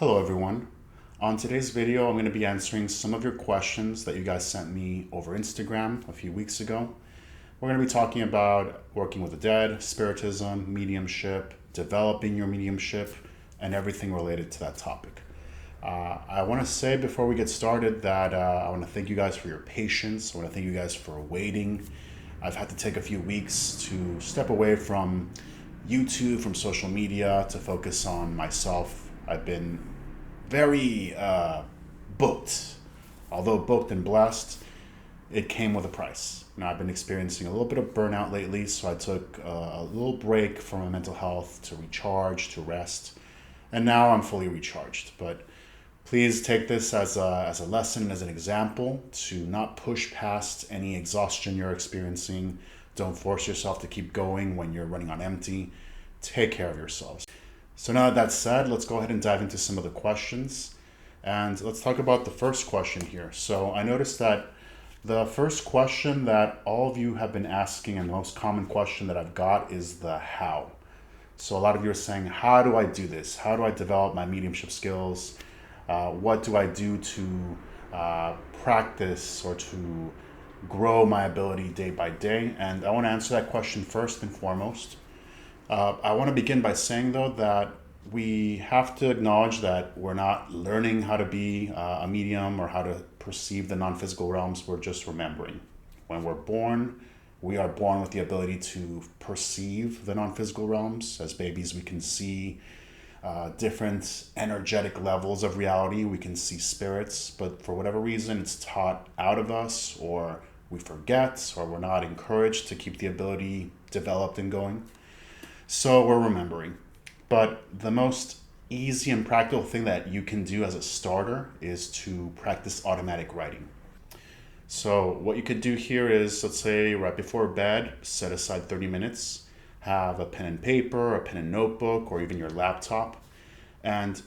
Hello everyone. On today's video, I'm going to be answering some of your questions that you guys sent me over Instagram a few weeks ago. We're going to be talking about working with the dead, spiritism, mediumship, developing your mediumship, and everything related to that topic. I want to say before we get started that I want to thank you guys for your patience. I want to thank you guys for waiting. I've had to take a few weeks to step away from YouTube, from social media, to focus on myself. I've been very booked. Although booked and blessed, it came with a price. Now, I've been experiencing a little bit of burnout lately, so I took a little break from my mental health to recharge, to rest, and now I'm fully recharged. But please take this as a lesson, as an example, to not push past any exhaustion you're experiencing. Don't force yourself to keep going when you're running on empty. Take care of yourselves. So now that that's said, let's go ahead and dive into some of the questions. And let's talk about the first question here. So I noticed that the first question that all of you have been asking, and the most common question that I've got, is the how. So a lot of you are saying, how do I do this? How do I develop my mediumship skills? What do I do to practice or to grow my ability day by day? And I want to answer that question first and foremost. I want to begin by saying, though, that we have to acknowledge that we're not learning how to be a medium or how to perceive the non-physical realms. We're just remembering. When we're born, we are born with the ability to perceive the non-physical realms. As babies, we can see different energetic levels of reality. We can see spirits, but for whatever reason, it's taught out of us, or we forget, or we're not encouraged to keep the ability developed and going. So we're remembering. But the most easy and practical thing that you can do as a starter is to practice automatic writing. So what you could do here is, let's say right before bed, set aside 30 minutes, have a pen and paper, a pen and notebook, or even your laptop. And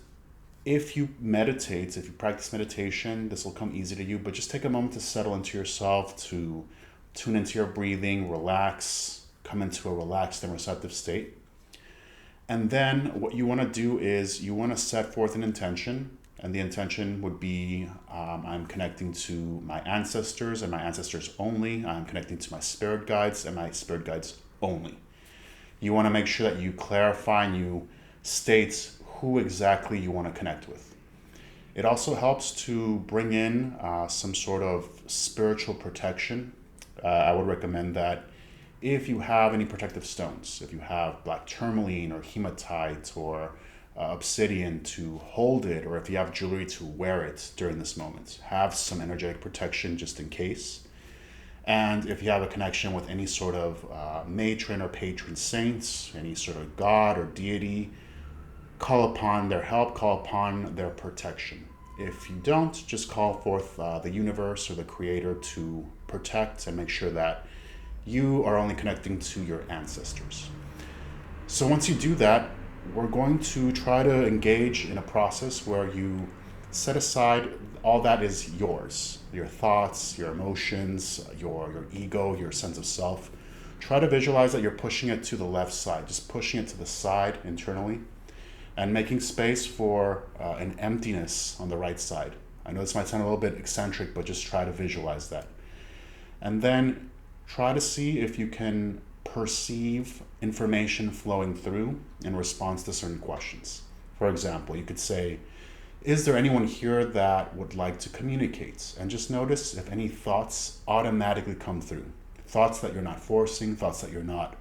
if you meditate, if you practice meditation, this will come easy to you, but just take a moment to settle into yourself, to tune into your breathing, relax, come into a relaxed and receptive state. And then what you want to do is you want to set forth an intention. And the intention would be, I'm connecting to my ancestors and my ancestors only. I'm connecting to my spirit guides and my spirit guides only. You want to make sure that you clarify and you state who exactly you want to connect with. It also helps to bring in some sort of spiritual protection. I would recommend that if you have any protective stones, if you have black tourmaline or hematite or obsidian, to hold it, or if you have jewelry, to wear it during this moment. Have some energetic protection just in case. And if you have a connection with any sort of matron or patron saints, any sort of god or deity, call upon their help, call upon their protection. If you don't, just call forth the universe or the creator to protect and make sure that you are only connecting to your ancestors. So once you do that, we're going to try to engage in a process where you set aside all that is yours, your thoughts, your emotions, your ego, your sense of self. Try to visualize that you're pushing it to the left side, just pushing it to the side internally, and making space for an emptiness on the right side. I know this might sound a little bit eccentric, but just try to visualize that. And then try to see if you can perceive information flowing through in response to certain questions. For example, you could say, is there anyone here that would like to communicate? And just notice if any thoughts automatically come through. Thoughts that you're not forcing, thoughts that you're not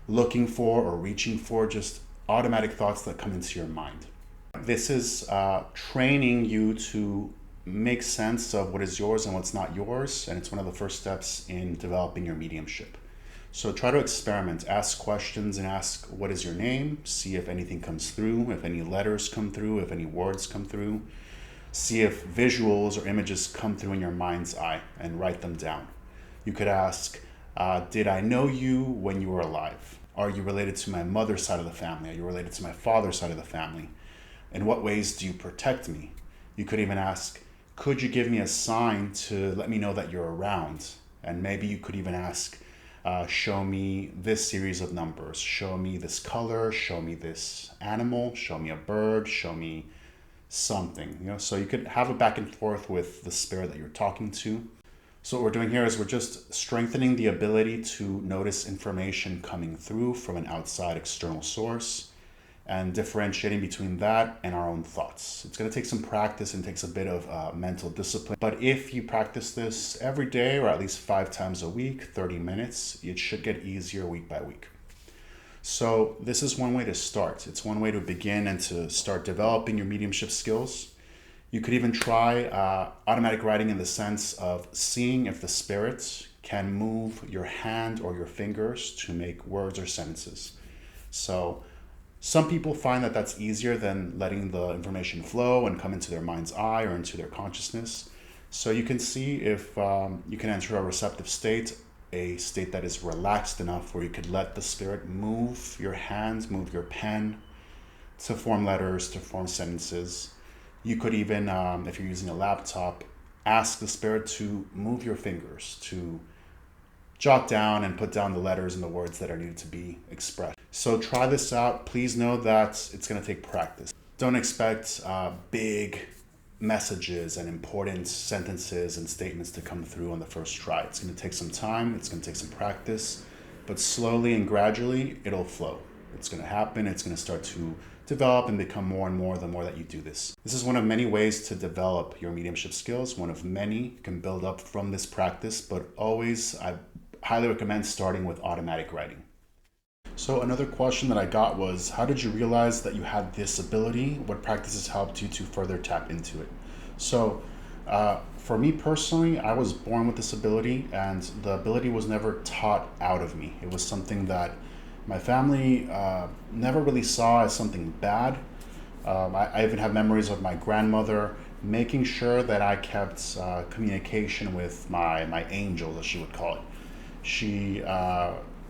looking for or reaching for, just automatic thoughts that come into your mind. This is training you to make sense of what is yours and what's not yours, and it's one of the first steps in developing your mediumship. So try to experiment, ask questions, and ask, what is your name? See if anything comes through, if any letters come through, if any words come through. See if visuals or images come through in your mind's eye, and write them down. You could ask, did I know you when you were alive? Are you related to my mother's side of the family? Are you related to my father's side of the family? In what ways do you protect me? You could even ask, could you give me a sign to let me know that you're around? And maybe you could even ask, show me this series of numbers, show me this color, show me this animal, show me a bird, show me something, so you could have a back and forth with the spirit that you're talking to. So what we're doing here is we're just strengthening the ability to notice information coming through from an outside external source and differentiating between that and our own thoughts. It's going to take some practice and takes a bit of mental discipline. But if you practice this every day or at least 5 times a week, 30 minutes, it should get easier week by week. So this is one way to start. It's one way to begin and to start developing your mediumship skills. You could even try automatic writing in the sense of seeing if the spirits can move your hand or your fingers to make words or sentences. So some people find that that's easier than letting the information flow and come into their mind's eye or into their consciousness. So you can see if you can enter a receptive state, a state that is relaxed enough where you could let the spirit move your hands, move your pen to form letters, to form sentences. You could even, if you're using a laptop, ask the spirit to move your fingers, to jot down and put down the letters and the words that are needed to be expressed. So try this out. Please know that it's going to take practice. Don't expect big messages and important sentences and statements to come through on the first try. It's going to take some time. It's going to take some practice. But slowly and gradually, it'll flow. It's going to happen. It's going to start to develop and become more and more the more that you do this. This is one of many ways to develop your mediumship skills. One of many. You can build up from this practice, but always I highly recommend starting with automatic writing. So another question that I got was, how did you realize that you had this ability? What practices helped you to further tap into it? So for me personally, I was born with this ability, and the ability was never taught out of me. It was something that my family never really saw as something bad. I even have memories of my grandmother making sure that I kept communication with my angel, as she would call it. She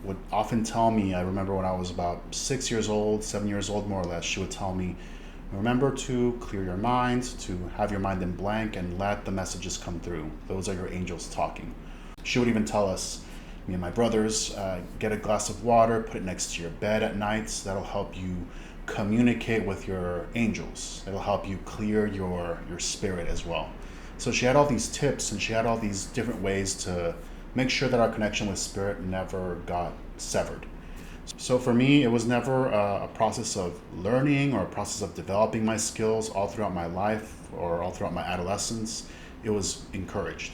would often tell me, I remember when I was about 6 years old, 7 years old more or less, she would tell me, remember to clear your mind, to have your mind in blank and let the messages come through. Those are your angels talking. She would even tell us, me and my brothers, get a glass of water, put it next to your bed at night. That'll help you communicate with your angels. It'll help you clear your spirit as well. So she had all these tips, and she had all these different ways to make sure that our connection with spirit never got severed. So for me, it was never a process of learning or a process of developing my skills all throughout my life or all throughout my adolescence. It was encouraged.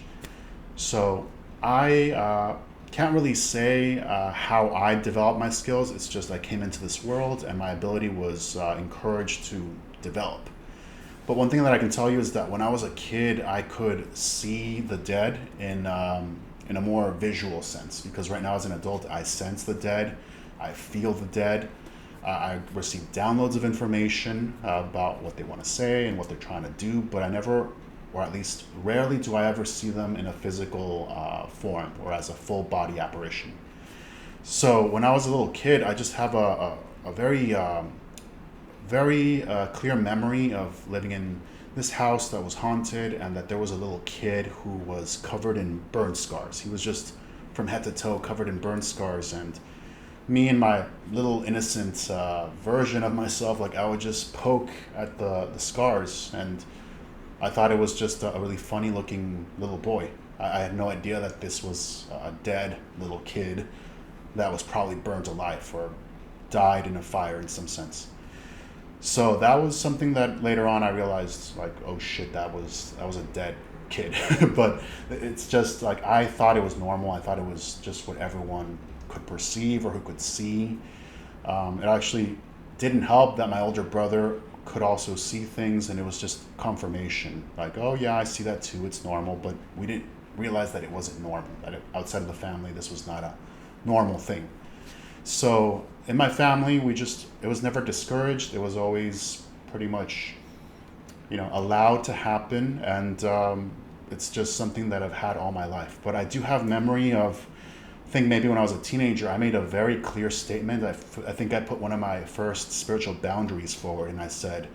So I can't really say how I developed my skills. It's just I came into this world and my ability was encouraged to develop. But one thing that I can tell you is that when I was a kid, I could see the dead in a more visual sense, because right now as an adult, I sense the dead, I feel the dead, I receive downloads of information about what they want to say and what they're trying to do, but I never, or at least rarely, do I ever see them in a physical form or as a full body apparition. So when I was a little kid, I just have a very clear memory of living in this house that was haunted, and that there was a little kid who was covered in burn scars. He was just from head to toe covered in burn scars, and me and my little innocent version of myself, like I would just poke at the scars, and I thought it was just a really funny looking little boy. I had no idea that this was a dead little kid that was probably burnt alive or died in a fire in some sense. So that was something that later on I realized, like, oh shit, that was a dead kid. But it's just like, I thought it was normal. I thought it was just what everyone could perceive or who could see. It actually didn't help that my older brother could also see things, and it was just confirmation. Like, oh yeah, I see that too. It's normal. But we didn't realize that it wasn't normal, that outside of the family, this was not a normal thing. So in my family, it was never discouraged. It was always pretty much, allowed to happen. And it's just something that I've had all my life. But I do have memory of, I think maybe when I was a teenager, I made a very clear statement. I think I put one of my first spiritual boundaries forward, and I said,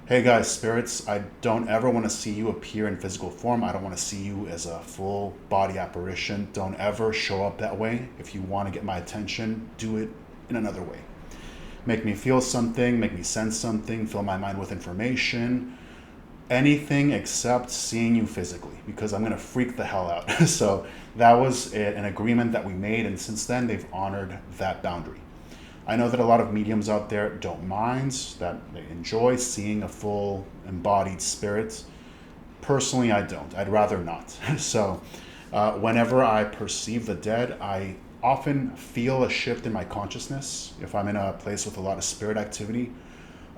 hey guys, spirits, I don't ever want to see you appear in physical form. I don't want to see you as a full body apparition. Don't ever show up that way. If you want to get my attention, do it in another way. Make me feel something, make me sense something, fill my mind with information, anything except seeing you physically, because I'm going to freak the hell out. So that was an agreement that we made, and since then they've honored that boundary. I know that a lot of mediums out there don't mind, that they enjoy seeing a full embodied spirit. Personally, I don't. I'd rather not. So whenever I perceive the dead, I often feel a shift in my consciousness. If I'm in a place with a lot of spirit activity,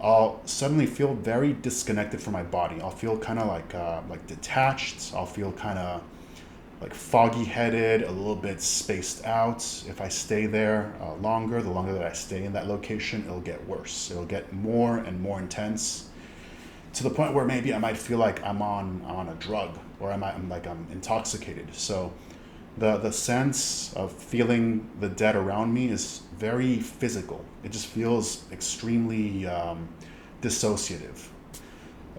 I'll suddenly feel very disconnected from my body. I'll feel kind of like detached. I'll feel kind of like foggy-headed, a little bit spaced out. If I stay there longer, the longer that I stay in that location, it'll get worse. It'll get more and more intense, to the point where maybe I might feel like I'm on a drug, or I'm intoxicated. So the sense of feeling the dead around me is very physical. It just feels extremely dissociative.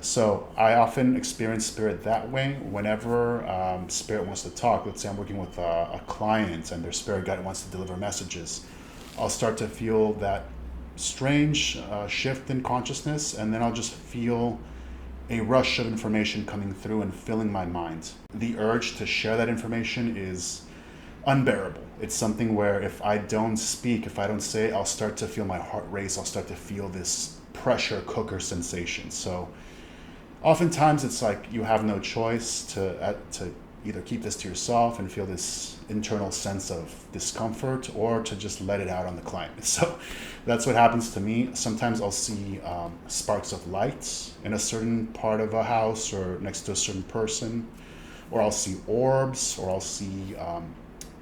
So I often experience spirit that way whenever spirit wants to talk. Let's say I'm working with a client and their spirit guide wants to deliver messages. I'll start to feel that strange shift in consciousness, and then I'll just feel a rush of information coming through and filling my mind. The urge to share that information is unbearable. It's something where if I don't speak, if I don't say it, I'll start to feel my heart race. I'll start to feel this pressure cooker sensation. So oftentimes it's like you have no choice to either keep this to yourself and feel this internal sense of discomfort, or to just let it out on the client. So that's what happens to me. Sometimes I'll see sparks of light in a certain part of a house or next to a certain person, or I'll see orbs, or I'll see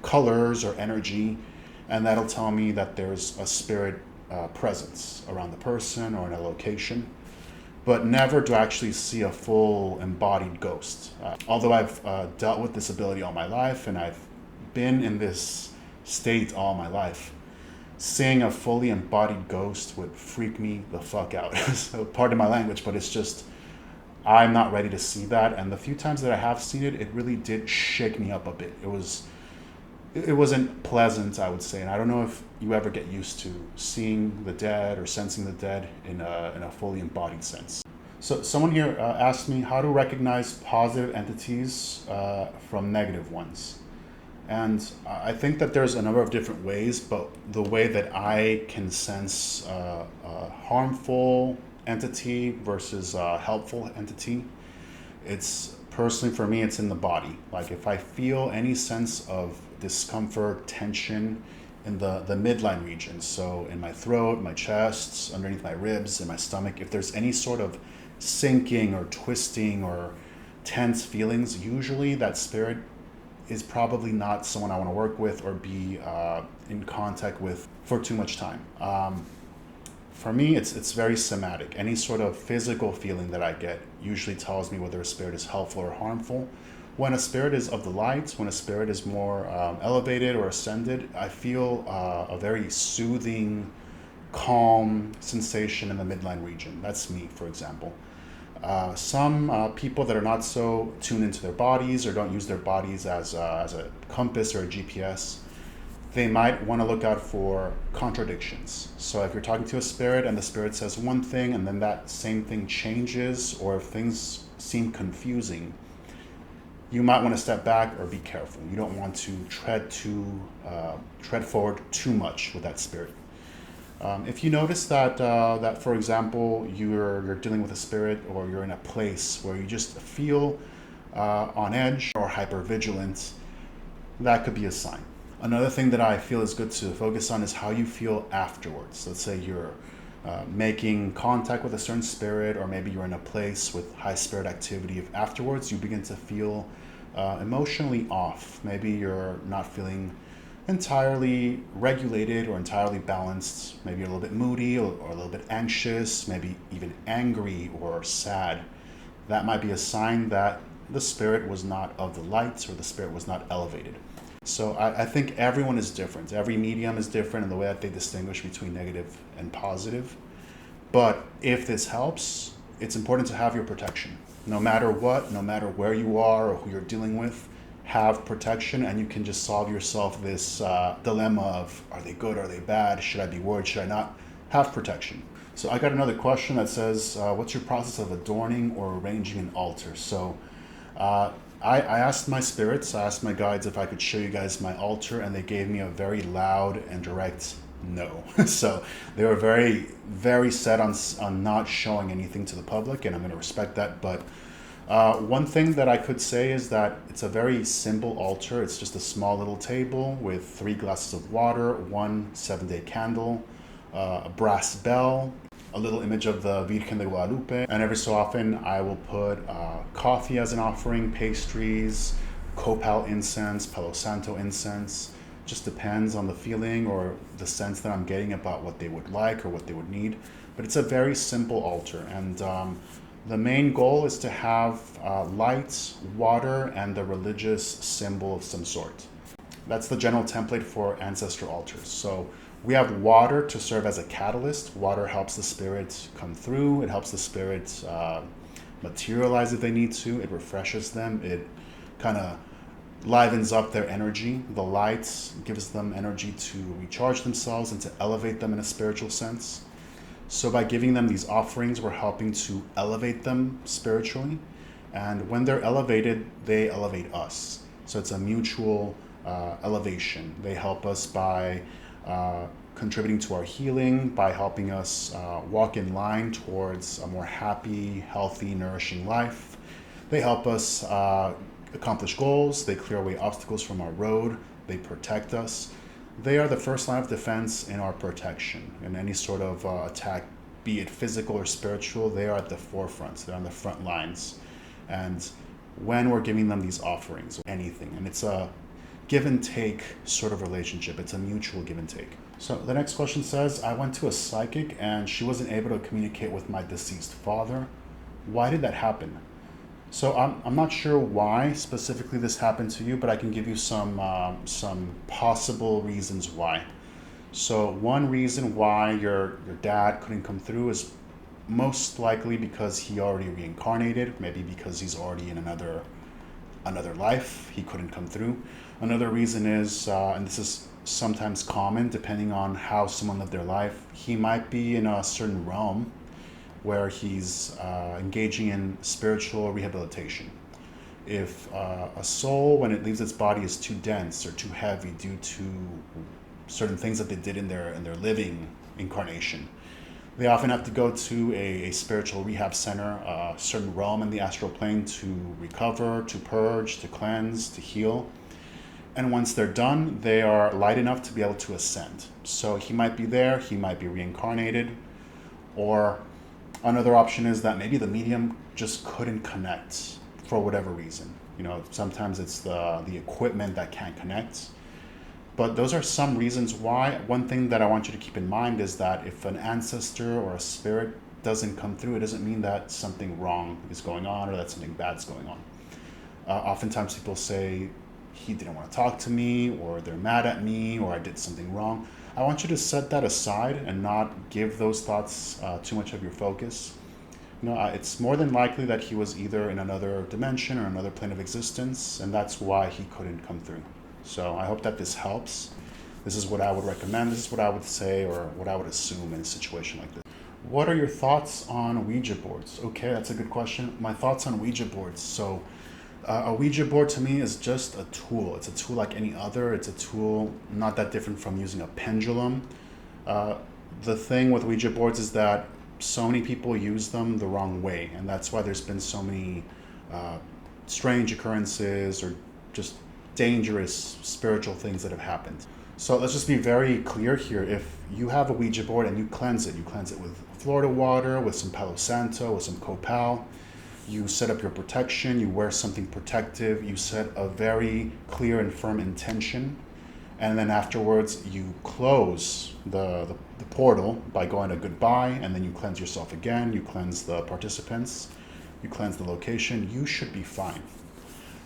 colors or energy, and that'll tell me that there's a spirit presence around the person or in a location. But never do I actually see a full embodied ghost. Although I've dealt with this ability all my life, and I've been in this state all my life, seeing a fully embodied ghost would freak me the fuck out. So pardon my language, but it's just, I'm not ready to see that. And the few times that I have seen it, it really did shake me up a bit. It wasn't pleasant, I would say. And I don't know if you ever get used to seeing the dead or sensing the dead in a fully embodied sense. So someone here asked me how to recognize positive entities from negative ones. And I think that there's a number of different ways, but the way that I can sense a harmful entity versus a helpful entity, it's personally for me, it's in the body. Like if I feel any sense of discomfort, tension in the midline region, so in my throat, my chest, underneath my ribs, in my stomach, if there's any sort of sinking or twisting or tense feelings, usually that spirit is probably not someone I want to work with or be in contact with for too much time. For me, it's very somatic. Any sort of physical feeling that I get usually tells me whether a spirit is helpful or harmful. When a spirit is of the light, when a spirit is more elevated or ascended, I feel a very soothing, calm sensation in the midline region. That's me, for example. Some people that are not so tuned into their bodies or don't use their bodies as a compass or a GPS, they might want to look out for contradictions. So if you're talking to a spirit and the spirit says one thing and then that same thing changes, or if things seem confusing, you might want to step back or be careful. You don't want to tread forward too much with that spirit. If you notice that for example, you're dealing with a spirit, or you're in a place where you just feel on edge or hypervigilant, that could be a sign. Another thing that I feel is good to focus on is how you feel afterwards. Let's say you're making contact with a certain spirit, or maybe you're in a place with high spirit activity. If afterwards you begin to feel emotionally off, maybe you're not feeling entirely regulated or entirely balanced, maybe you're a little bit moody or a little bit anxious, maybe even angry or sad, that might be a sign that the spirit was not of the light, or the spirit was not elevated. So I think everyone is different. Every medium is different in the way that they distinguish between negative and positive. But if this helps, it's important to have your protection. No matter what, no matter where you are or who you're dealing with, have protection, and you can just solve yourself this dilemma of, are they good, are they bad, should I be worried, should I not? Have protection. So I got another question that says, what's your process of adorning or arranging an altar? So I asked my spirits, I asked my guides if I could show you guys my altar, and they gave me a very loud and direct no. So they were very, very set on not showing anything to the public, and I'm going to respect that. But one thing that I could say is that it's a very simple altar. It's just a small little table with 3 glasses of water, 1 7-day candle, a brass bell, a little image of the Virgen de Guadalupe, and every so often I will put coffee as an offering, pastries, copal incense, Palo Santo incense. Just depends on the feeling or the sense that I'm getting about what they would like or what they would need. But it's a very simple altar, and the main goal is to have lights, water, and the religious symbol of some sort. That's the general template for ancestor altars. So we have water to serve as a catalyst. Water helps the spirits come through. It helps the spirits materialize if they need to. It refreshes them. It kind of livens up their energy. The lights gives them energy to recharge themselves and to elevate them in a spiritual sense. So by giving them these offerings, we're helping to elevate them spiritually. And when they're elevated, they elevate us. So it's a mutual elevation. They help us by contributing to our healing, by helping us walk in line towards a more happy, healthy, nourishing life. They help us accomplish goals. They clear away obstacles from our road. They protect us. They are the first line of defense in our protection. In any sort of attack, be it physical or spiritual, they are at the forefront. They're on the front lines. And when we're giving them these offerings, anything, and it's a give and take sort of relationship. It's a mutual give and take. So the next question says, I went to a psychic and she wasn't able to communicate with my deceased father. Why did that happen? So I'm not sure why specifically this happened to you, but I can give you some possible reasons why. So one reason why your dad couldn't come through is most likely because he already reincarnated, maybe because he's already in another life, he couldn't come through. Another reason is, and this is sometimes common depending on how someone lived their life, he might be in a certain realm where he's engaging in spiritual rehabilitation. If a soul, when it leaves its body, is too dense or too heavy due to certain things that they did in their living incarnation, they often have to go to a spiritual rehab center, a certain realm in the astral plane to recover, to purge, to cleanse, to heal. And once they're done, they are light enough to be able to ascend. So he might be there, he might be reincarnated, or another option is that maybe the medium just couldn't connect for whatever reason. You know, sometimes it's the equipment that can't connect. But those are some reasons why. One thing that I want you to keep in mind is that if an ancestor or a spirit doesn't come through, it doesn't mean that something wrong is going on or that something bad's going on. Oftentimes people say, he didn't want to talk to me, or they're mad at me, or I did something wrong. I want you to set that aside and not give those thoughts too much of your focus. You know, it's more than likely that he was either in another dimension or another plane of existence, and that's why he couldn't come through. So I hope that this helps. This is what I would recommend. This is what I would say, or what I would assume in a situation like this. What are your thoughts on Ouija boards? Okay, that's a good question. My thoughts on Ouija boards. So a Ouija board to me is just a tool. It's a tool like any other. It's a tool not that different from using a pendulum. The thing with Ouija boards is that so many people use them the wrong way, and that's why there's been so many strange occurrences or just dangerous spiritual things that have happened. So let's just be very clear here. If you have a Ouija board and you cleanse it with Florida water, with some Palo Santo, with some copal, you set up your protection, you wear something protective, you set a very clear and firm intention, and then afterwards you close the portal by going to goodbye, and then you cleanse yourself again, you cleanse the participants, you cleanse the location, you should be fine.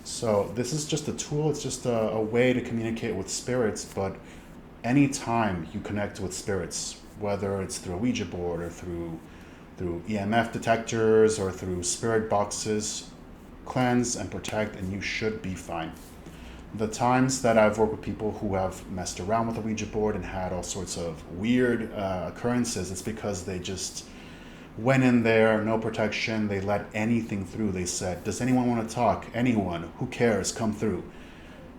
So this is just a tool, it's just a way to communicate with spirits, but anytime you connect with spirits, whether it's through a Ouija board or through EMF detectors or through spirit boxes, cleanse and protect, and you should be fine. The times that I've worked with people who have messed around with the Ouija board and had all sorts of weird occurrences, it's because they just went in there, no protection, they let anything through. They said, does anyone want to talk? Anyone, who cares, come through.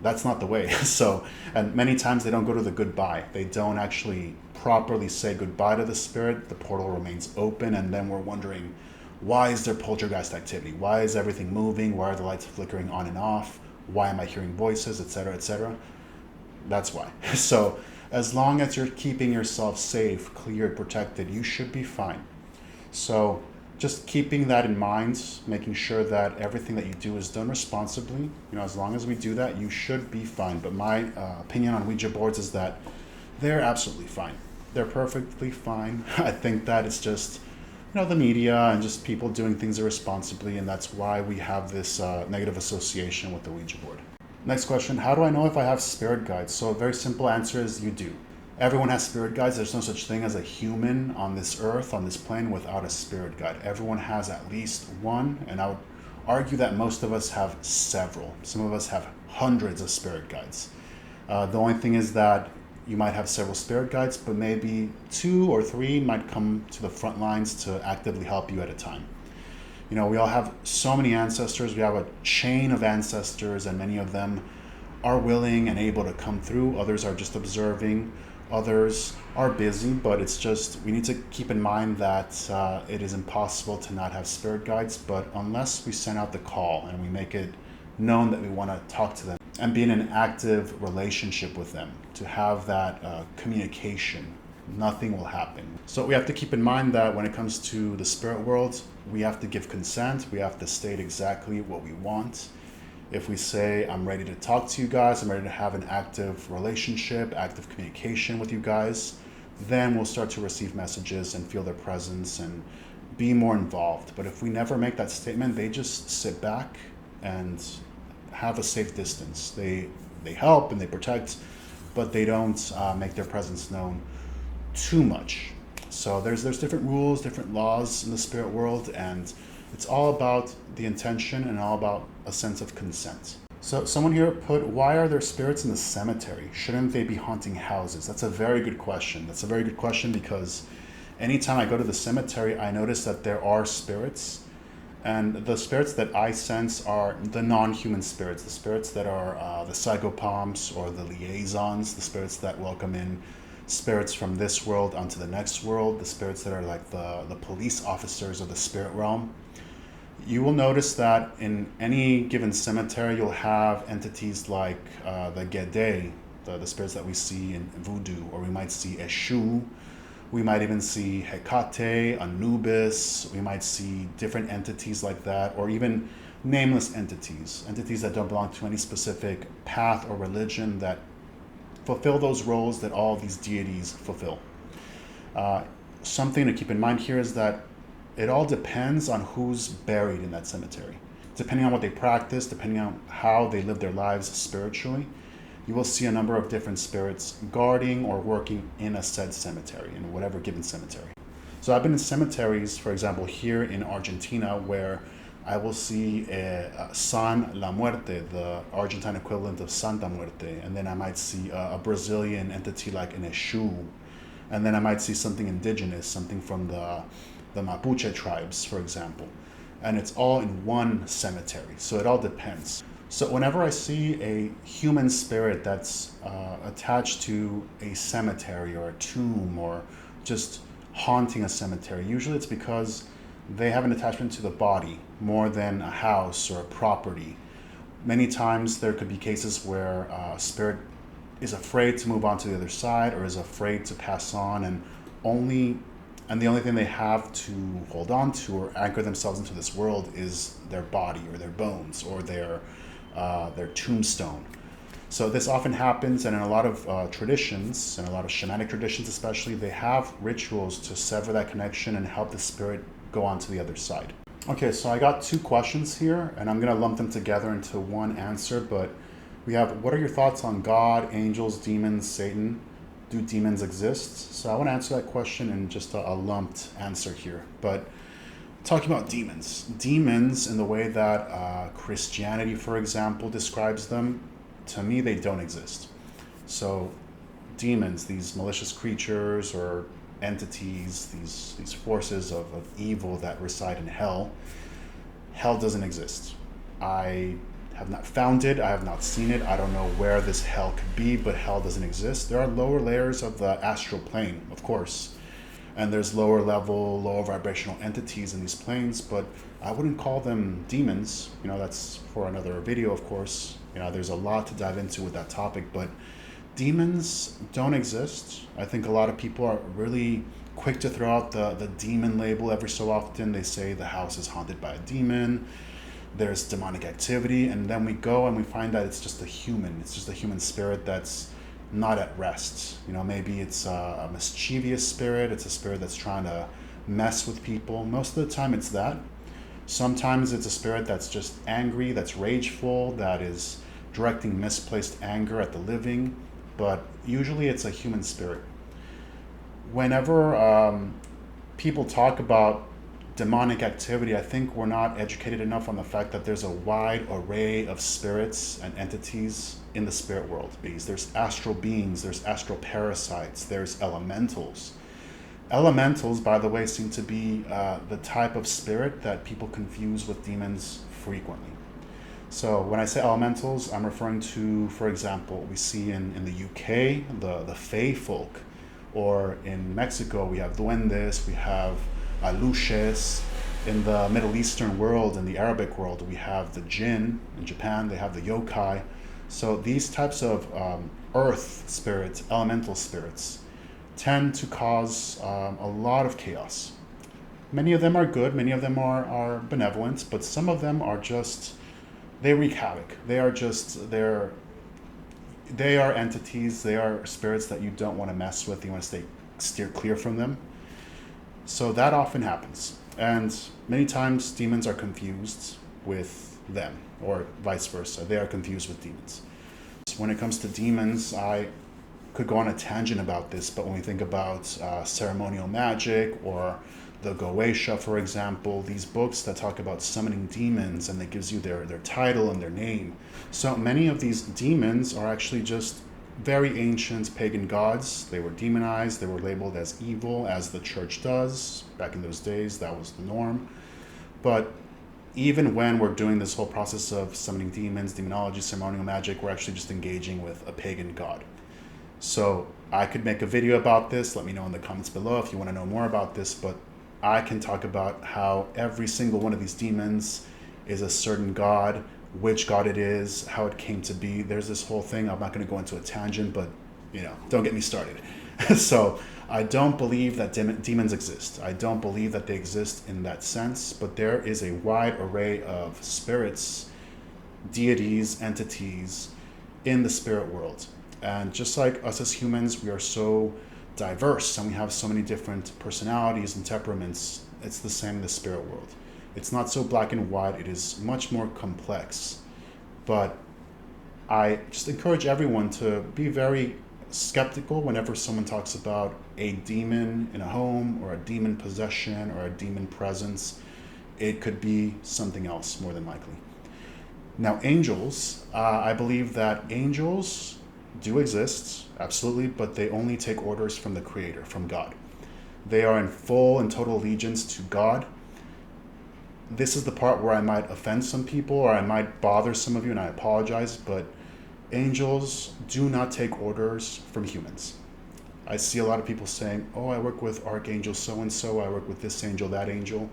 That's not the way. So, and many times they don't go to the goodbye. They don't actually properly say goodbye to the spirit. The portal remains open, and then we're wondering, why is there poltergeist activity? Why is everything moving? Why are the lights flickering on and off? Why am I hearing voices, etc., etc.? That's why. So as long as you're keeping yourself safe, cleared, protected, you should be fine. So just keeping that in mind, making sure that everything that you do is done responsibly. As long as we do that, you should be fine. But my opinion on Ouija boards is that they're absolutely fine. They're perfectly fine. I think that it's just, the media and just people doing things irresponsibly, and that's why we have this negative association with the Ouija board. Next question, how do I know if I have spirit guides? So a very simple answer is you do. Everyone has spirit guides. There's no such thing as a human on this earth, on this plane, without a spirit guide. Everyone has at least one, and I would argue that most of us have several. Some of us have hundreds of spirit guides. The only thing is that you might have several spirit guides, but maybe 2 or 3 might come to the front lines to actively help you at a time. We all have so many ancestors. We have a chain of ancestors, and many of them are willing and able to come through. Others are just observing. Others are busy, but it's just, we need to keep in mind that it is impossible to not have spirit guides, but unless we send out the call and we make it known that we want to talk to them and be in an active relationship with them, to have that communication, nothing will happen. So we have to keep in mind that when it comes to the spirit world, we have to give consent. We have to state exactly what we want. If we say, I'm ready to talk to you guys, I'm ready to have an active relationship, active communication with you guys, then we'll start to receive messages and feel their presence and be more involved. But if we never make that statement, they just sit back and have a safe distance. They help and they protect, but they don't make their presence known too much. So there's different rules, different laws in the spirit world, and it's all about the intention and all about a sense of consent. So someone here put, why are there spirits in the cemetery? Shouldn't they be haunting houses? That's a very good question. That's a very good question because anytime I go to the cemetery, I notice that there are spirits. And the spirits that I sense are the non-human spirits, the spirits that are the psychopomps or the liaisons, the spirits that welcome in spirits from this world onto the next world, the spirits that are like the police officers of the spirit realm. You will notice that in any given cemetery, you'll have entities like the Gede, the spirits that we see in voodoo, or we might see Eshu. We might even see Hecate, Anubis. We might see different entities like that, or even nameless entities that don't belong to any specific path or religion that fulfill those roles that all of these deities fulfill. Something to keep in mind here is that it all depends on who's buried in that cemetery. Depending on what they practice, depending on how they live their lives spiritually, you will see a number of different spirits guarding or working in a said cemetery, in whatever given cemetery. So I've been in cemeteries, for example, here in Argentina, where I will see a San La Muerte, the Argentine equivalent of Santa Muerte, and then I might see a Brazilian entity like an Eshu, and then I might see something indigenous, something from the Mapuche tribes, for example. And it's all in one cemetery, so it all depends. So whenever I see a human spirit that's attached to a cemetery or a tomb or just haunting a cemetery, usually it's because they have an attachment to the body more than a house or a property. Many times there could be cases where a spirit is afraid to move on to the other side or is afraid to pass on, and the only thing they have to hold on to or anchor themselves into this world is their body or their bones or their tombstone. So this often happens, and in a lot of traditions, and a lot of shamanic traditions especially, they have rituals to sever that connection and help the spirit go on to the other side. Okay, so I got 2 questions here, and I'm going to lump them together into one answer, but we have, what are your thoughts on God, angels, demons, Satan? Do demons exist? So I want to answer that question in just a lumped answer here. But talking about demons in the way that Christianity, for example, describes them, to me, they don't exist. So demons, these malicious creatures or entities, these forces of evil that reside in hell doesn't exist. I have not found it. I have not seen it. I don't know where this hell could be, but hell doesn't exist. There are lower layers of the astral plane, of course, and there's lower level, lower vibrational entities in these planes, but I wouldn't call them demons. That's for another video, of course. There's a lot to dive into with that topic, but demons don't exist. I think a lot of people are really quick to throw out the demon label every so often. They say the house is haunted by a demon, there's demonic activity, and then we go and we find that it's just a human spirit that's not at rest. Maybe it's a mischievous spirit, it's a spirit that's trying to mess with people. Most of the time it's that. Sometimes it's a spirit that's just angry, that's rageful, that is directing misplaced anger at the living, but usually it's a human spirit. Whenever people talk about demonic activity, I think we're not educated enough on the fact that there's a wide array of spirits and entities in the spirit world. Because there's astral beings, there's astral parasites, there's elementals. Elementals, by the way, seem to be the type of spirit that people confuse with demons frequently. So when I say elementals, I'm referring to, for example, we see in the UK, the Fey folk, or in Mexico, we have duendes, we have luces. In the Middle Eastern world, in the Arabic world, we have the jinn. In Japan, they have the yokai. So these types of earth spirits, elemental spirits, tend to cause a lot of chaos. Many of them are good, many of them are benevolent, but some of them are just, they wreak havoc. They are entities, they are spirits that you don't want to mess with, you want to steer clear from them. So that often happens. And many times demons are confused with them, or vice versa. They are confused with demons. When it comes to demons, I could go on a tangent about this, but when we think about ceremonial magic or the Goetia, for example, these books that talk about summoning demons, and it gives you their title and their name. So many of these demons are actually just very ancient pagan gods. They were demonized, they were labeled as evil, as the church does. Back in those days, that was the norm. But even when we're doing this whole process of summoning demons, demonology, ceremonial magic, we're actually just engaging with a pagan god. So I could make a video about this. Let me know in the comments below if you want to know more about this, but I can talk about how every single one of these demons is a certain god, which god it is, how it came to be. There's this whole thing. I'm not going to go into a tangent, but don't get me started. So I don't believe that demons exist. I don't believe that they exist in that sense, but there is a wide array of spirits, deities, entities in the spirit world. And just like us as humans, we are so diverse and we have so many different personalities and temperaments. It's the same in the spirit world. It's not so black and white. It is much more complex. But I just encourage everyone to be very skeptical whenever someone talks about a demon in a home or a demon possession or a demon presence. It could be something else, more than likely. Now, angels, I believe that angels do exist, absolutely, but they only take orders from the Creator, from God. They are in full and total allegiance to God. This is the part where I might offend some people or I might bother some of you, and I apologize, but angels do not take orders from humans. I see a lot of people saying, oh, I work with Archangel so-and-so, I work with this angel, that angel,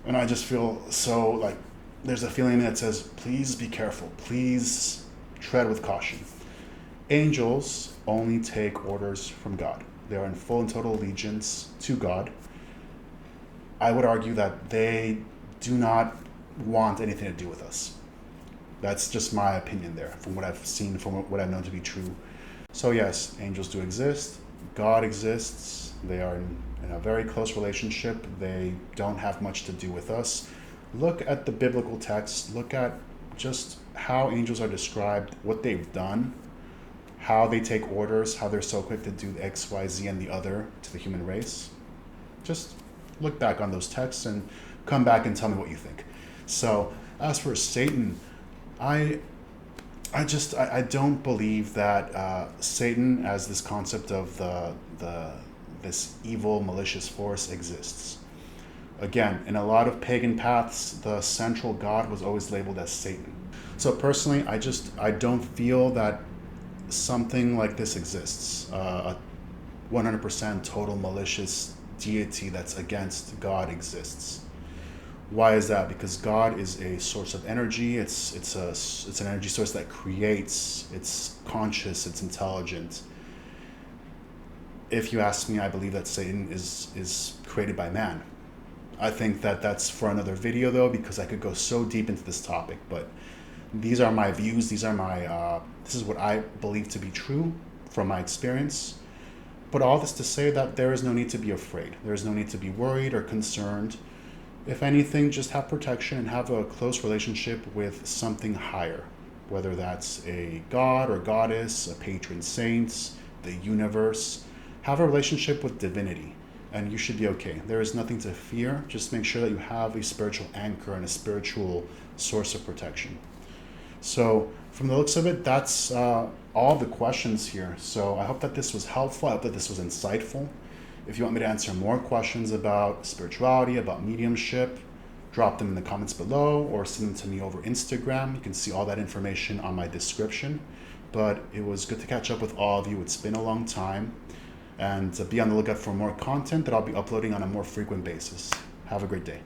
and I just feel so like there's a feeling that says, please be careful, please tread with caution. Angels only take orders from God. They are in full and total allegiance to God. I would argue that they do not want anything to do with us. That's just my opinion there, from what I've seen, from what I've known to be true. So yes, angels do exist. God exists. They are in a very close relationship. They don't have much to do with us. Look at the biblical text. Look at just how angels are described, what they've done, how they take orders, how they're so quick to do X, Y, Z, and the other to the human race. Just look back on those texts and come back and tell me what you think. So as for Satan, I I don't believe that Satan, as this concept of this evil, malicious force, exists. Again, in a lot of pagan paths, the central god was always labeled as Satan. So personally, I don't feel that something like this exists. A 100% total malicious deity that's against God exists. Why is that? Because God is a source of energy. It's an energy source that creates. It's conscious. It's intelligent. If you ask me, I believe that Satan is created by man. I think that that's for another video though, because I could go so deep into this topic. But these are my views. These are my this is what I believe to be true from my experience. But all this to say that there is no need to be afraid. There is no need to be worried or concerned. If anything, just have protection and have a close relationship with something higher, whether that's a god or goddess, a patron saint, the universe. Have a relationship with divinity, and you should be okay. There is nothing to fear. Just make sure that you have a spiritual anchor and a spiritual source of protection. So from the looks of it, that's all the questions here. So I hope that this was helpful. I hope that this was insightful. If you want me to answer more questions about spirituality, about mediumship, drop them in the comments below or send them to me over Instagram. You can see all that information on my description. But it was good to catch up with all of you. It's been a long time. And be on the lookout for more content that I'll be uploading on a more frequent basis. Have a great day.